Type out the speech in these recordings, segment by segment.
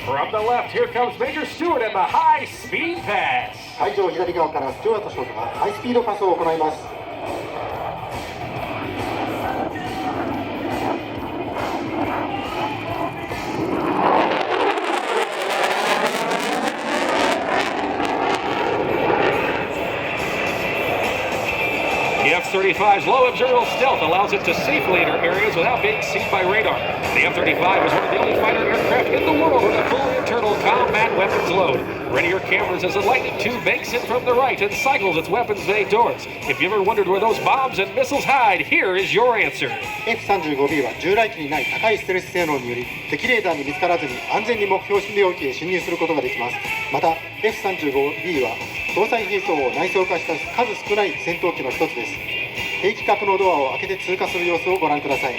From the left, here comes Major Stewart and the high-speed pass. 会場左側からスチュワート少佐がハイスピードパスを行います。The F-35's low observable stealth allows it to safely enter areas without being seen by radar. The F-35 is one of the only fighter aircraft in the world with a full internal combat weapons load. Ready your cameras as the Lightning II banks in from the right and cycles its weapons bay doors. If you ever wondered where those bombs and missiles hide, here is your answer. F35B は従来機にない高いステルス性能により敵レーダーに見つからずに安全に目標領域へ進入することができます。また F35B は搭載兵装を内装化した数少ない戦闘機の一つです。兵器格納ドアを開けて通過する様子をご覧ください。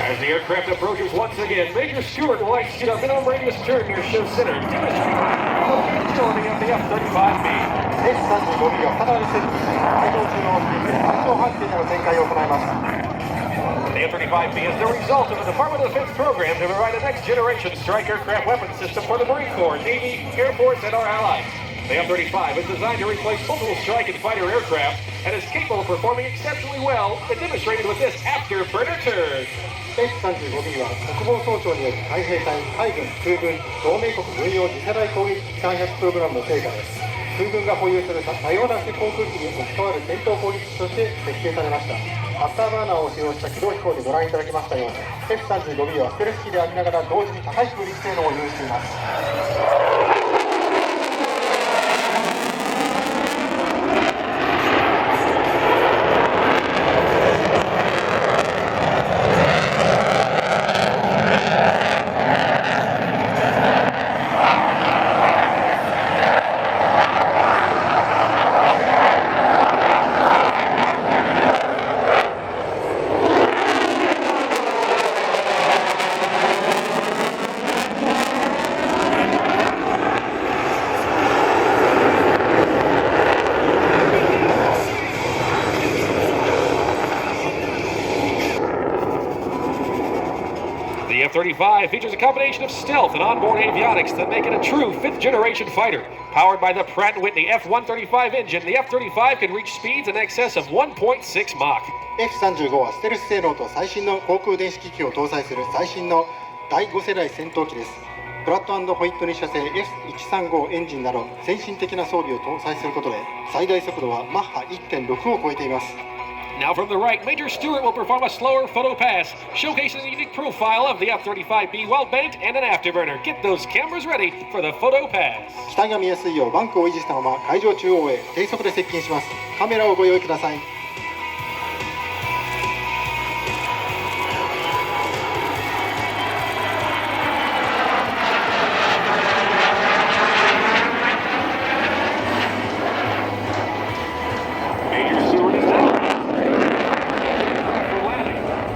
As the aircraft approaches once again, Major Stewart will execute a minimum radius turn near show center, demonstrating the ability of the F-35B. F35B は肌に設置し、会場中のスピードで発動半径での展開を行います。The F-35B is the result of the Department of Defense program to provide a next-generation strike aircraft weapon system for the Marine Corps, Navy, Air Force, and our allies. The F-35 is designed to replace multiple strike and fighter aircraft and is capable of performing exceptionally well, and demonstrated with this afterburner turn. F35B は国防総長による海兵隊、海軍、空軍、同盟国軍用次世代攻撃機開発プログラムの成果です。空軍が保有する多様な航空機に置き換わる戦闘攻撃機として設計されました。アフターバーナーを使用した機動飛行でご覧いただきましたように F35B はステルス機でありながら同時に高い空力性能を有しています。The F-35 features a combination of stealth and onboard avionics that make it a true fifth-generation fighter. Powered by the Pratt & Whitney F135 engine, the F-35 can reach speeds in excess of 1.6 Mach. F35 はステルス性能と最新の航空電子機器を搭載する最新の第5世代戦闘機です。プラット&ホイットニー社製 F135 エンジンなど先進的な装備を搭載することで最大速度はマッハ 1.6 を超えています。Now from the right, Major Stewart will perform a slower photo pass, showcasing the unique profile of the F-35B while banked and an afterburner. Get those cameras ready for the photo pass. 機体が見やすいようバンクを維持したまま会場中央へ低速で接近します。カメラをご用意ください。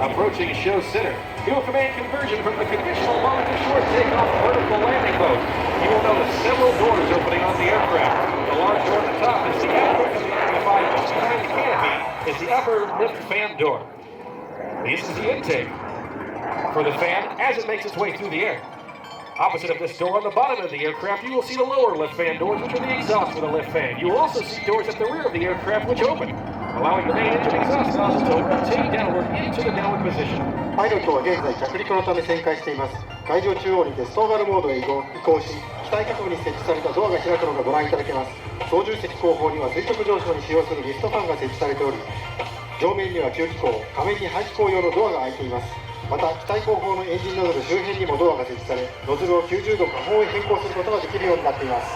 Approaching show center, he will command conversion from the conventional long to short takeoff vertical landing mode. You will notice several doors opening on the aircraft. The large door at the top is the output of the F-35. Just behind the canopy is the upper lift fan door. This is the intake for the fan as it makes its way through the air. Opposite of this door on the bottom of the aircraft, you will see the lower lift fan doors, which are the exhaust for the lift fan. You will also see doors at the rear of the aircraft which open, allowing the main engine exhaust nozzle to rotate downward into the downward position. パイロットは現在着陸のため旋回しています。会場中央にてストーバルモードへ移行し、機体下層に設置されたドアが開くのがご覧いただけます。操縦席後方には垂直上昇に使用するリフトファンが設置されており、上面には吸気口、下面に排気口用のドアが開いています。また機体後方のエンジンノズル周辺にもドアが設置され、ノズルを90度下方へ変更することができるようになっています。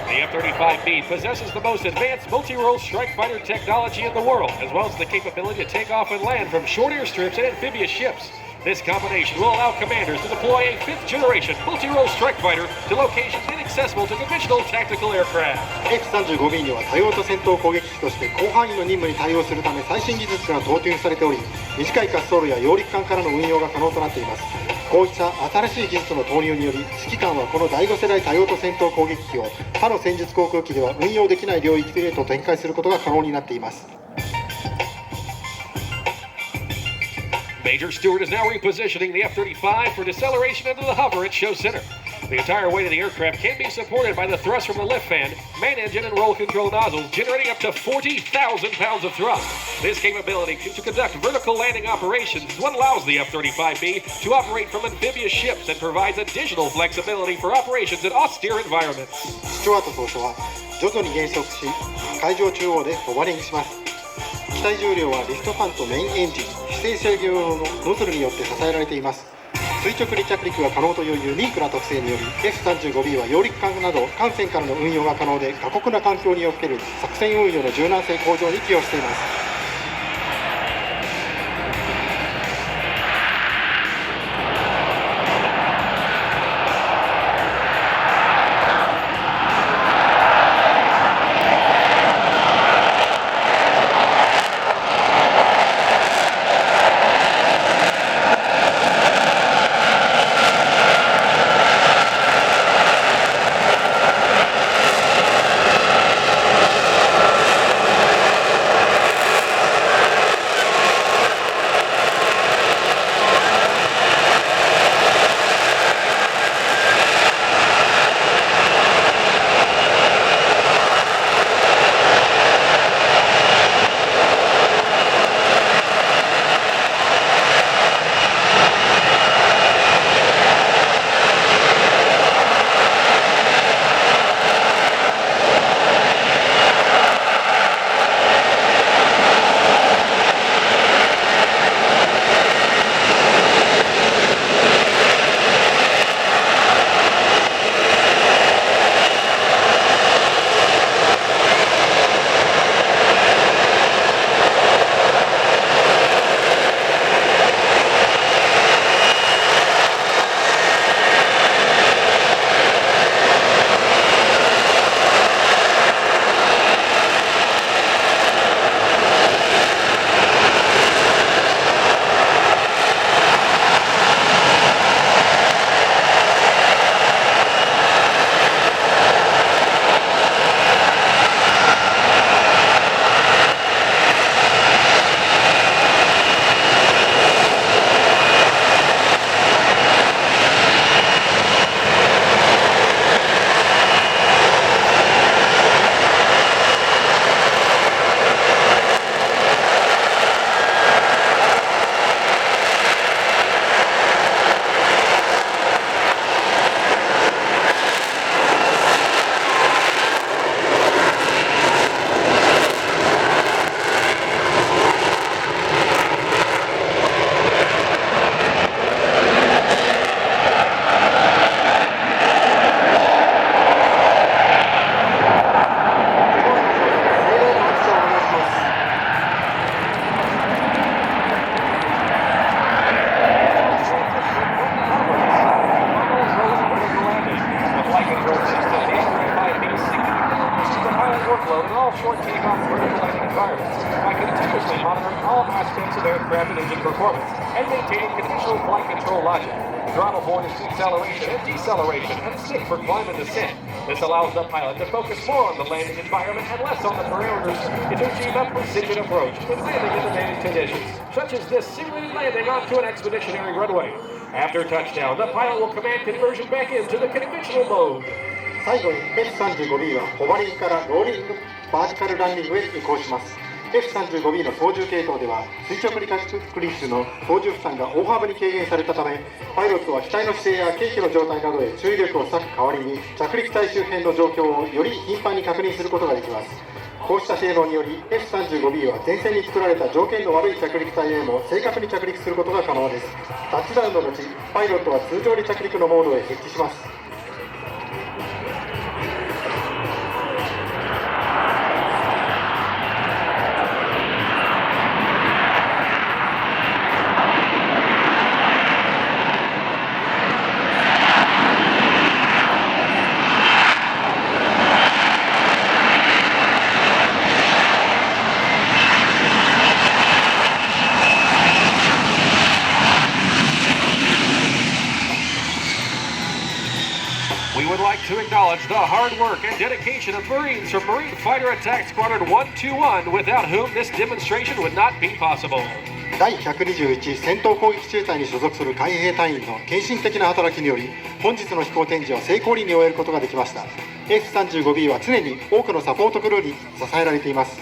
The F-35B possesses the most advanced multi-role strike fighter technology in the world, as well as the capability to take off and land from short airstrips and amphibious ships. This combination will allow commanders to deploy a fifth-generation multi-role strike fighter to locations inaccessible to conventional tactical aircraft. F35B には多用途戦闘攻撃機として広範囲の任務に対応するため最新技術が投入されており、短い滑走路や揚陸艦からの運用が可能となっています。こうした新しい技術の投入により、指揮官はこの第5世代多用途戦闘攻撃機を他の戦術航空機では運用できない領域へと展開することが可能になっています。Major Stewart is now repositioning the F-35 for deceleration into the hover at Show Center. The entire weight of the aircraft can be supported by the thrust from the lift fan, main engine, and roll control nozzles, generating up to 40,000 pounds of thrust. This capability to conduct vertical landing operations is what allows the F-35B to operate from amphibious ships and provides additional flexibility for operations in austere environments. スチュワート当初は徐々に減速し、海上中央でホバリングします。機体重量はリフトファンとメインエンジン、姿勢制御用のノズルによって支えられています。垂直離着陸が可能というユニークな特性により F35B は揚陸艦など艦船からの運用が可能で、過酷な環境における作戦運用の柔軟性向上に寄与しています。aircraft and engine performance, and maintaining conventional flight control logic. Throttle board is acceleration and deceleration, and stick for climb and descent. This allows the pilot to focus more on the landing environment and less on the parameters to achieve a precision approach when landing in demanding conditions, such as this simulated landing onto an expeditionary runway. After touchdown, the pilot will command conversion back into the conventional mode. 最後に F35B はホバリングからローリングバーティカルランディングへ移行します。 F35B の操縦系統では垂直離着陸の操縦負担が大幅に軽減されたため、パイロットは機体の姿勢や計器の状態などへ注意力を割く代わりに着陸体周辺の状況をより頻繁に確認することができます。こうした性能により F35B は前線に作られた条件の悪い着陸体へも正確に着陸することが可能です。タッチダウンの後、パイロットは通常離着陸のモードへ設置します。to acknowledge the hard work and dedication of Marines from Marine Fighter Attack Squadron 121, without whom this demonstration would not be possible. 第121戦闘攻撃中隊に所属する海兵隊員の献身的な働きにより、本日の飛行展示を成功裏に終えることができました。 F35B は常に多くのサポートクルーに支えられています。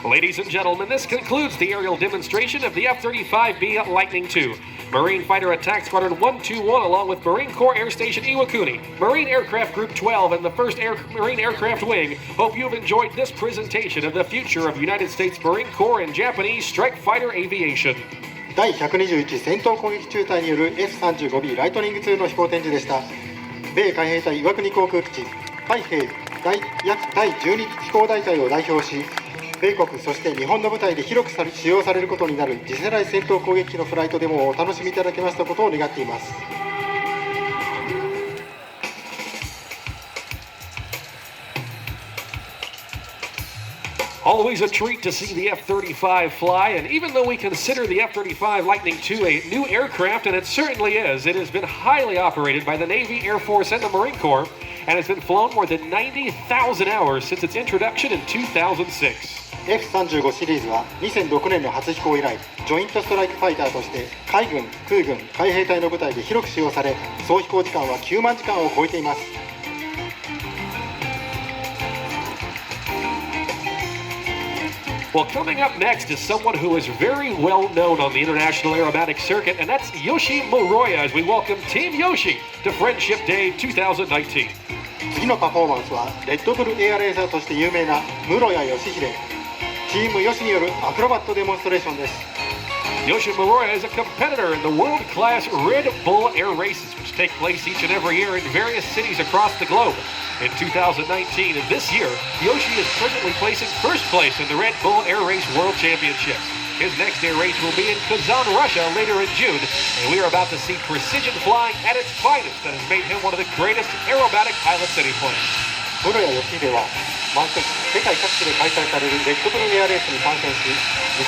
Ladies and gentlemen, this concludes the aerial demonstration of the F35B Lightning II. Marine Fighter Attack Squadron 121, along with Marine Corps Air Station Iwakuni, Marine Aircraft Group 12, and the 1st Marine Aircraft Wing, hope you've enjoyed this presentation of the future of United States Marine Corps and Japanese strike fighter aviation. 第121戦闘攻撃中隊による F35B ライトニング2の飛行展示でした。米海兵隊岩国航空基地海兵第12飛行大隊を代表し、米国そして日本の部隊で広く使用されることになる次世代戦闘攻撃機のフライトデモをお楽しみいただけましたことを願っています。 Always a treat to see the F-35 fly, and even though we consider the F-35 Lightning II a new aircraft, and it certainly is, it has been highly operated by the Navy, Air Force, and the Marine Corps, and has been flown more than 90,000 hours since its introduction in 2006. F35 シリーズは2006年の初飛行以来、ジョイントストライクファイターとして海軍、空軍、海兵隊の部隊で広く使用され、総飛行時間は9万時間を超えています。 Well, coming up next is someone who is very well known on the international aerobatic circuit, and that's Yoshi Moroya, as we welcome Team Yoshi to Friendship Day 2019. 次のパフォーマンスはレッドブルエアレーサーとして有名な室谷義秀、チームヨシによるアクロバットデモンストレーションです。 Yoshi Moroya is a competitor in the world-class Red Bull Air races, which take place each and every year in various cities across the globe. In 2019, and this year, Yoshi is presently placing first place in the Red Bull Air Race World Championships. His next air race will be in Kazan, Russia later in June, and we are about to see precision flying at its finest that has made him one of the greatest aerobatic pilots any place. 室谷義秀は毎年世界各地で開催されるレッドブルエアレースに参戦し、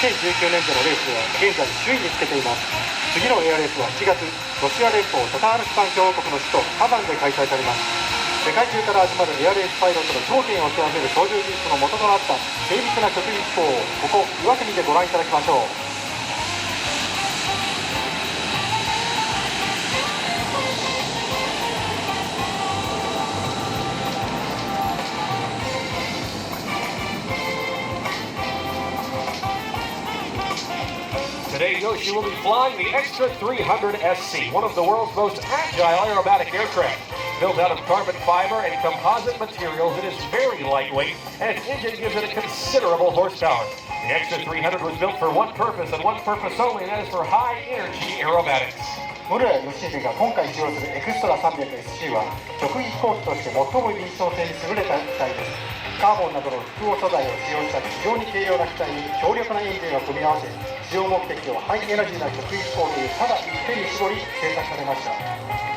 2019年度のレースでは現在首位につけています。次のエアレースは7月、ロシア連邦タタールスタン共和国の首都カザンで開催されます。 世界中から集まるエアレースパイロットの頂点を極める操縦技術の元となった精密な曲技飛行をここ岩国でご覧いただきましょう。 Today, Yoshi will be flying the Extra 300 SC, one of the world's most agile aerobatic aircraft. Built out of carbon fiber and composite materials, it is very lightweight, and its engine gives it a considerable horsepower. The Extra 300 was built for one purpose and one purpose only, and that is for high-energy aerobatics. 室谷義秀が今回使用するエクストラ 300SC は直撃飛行機として最も臨床性に優れた機体です。カーボンなどの複合素材を使用した非常に軽量な機体に強力なエンジンを組み合わせ、使用目的をハイエナジーな直撃飛行というただ一点に絞り製作されました。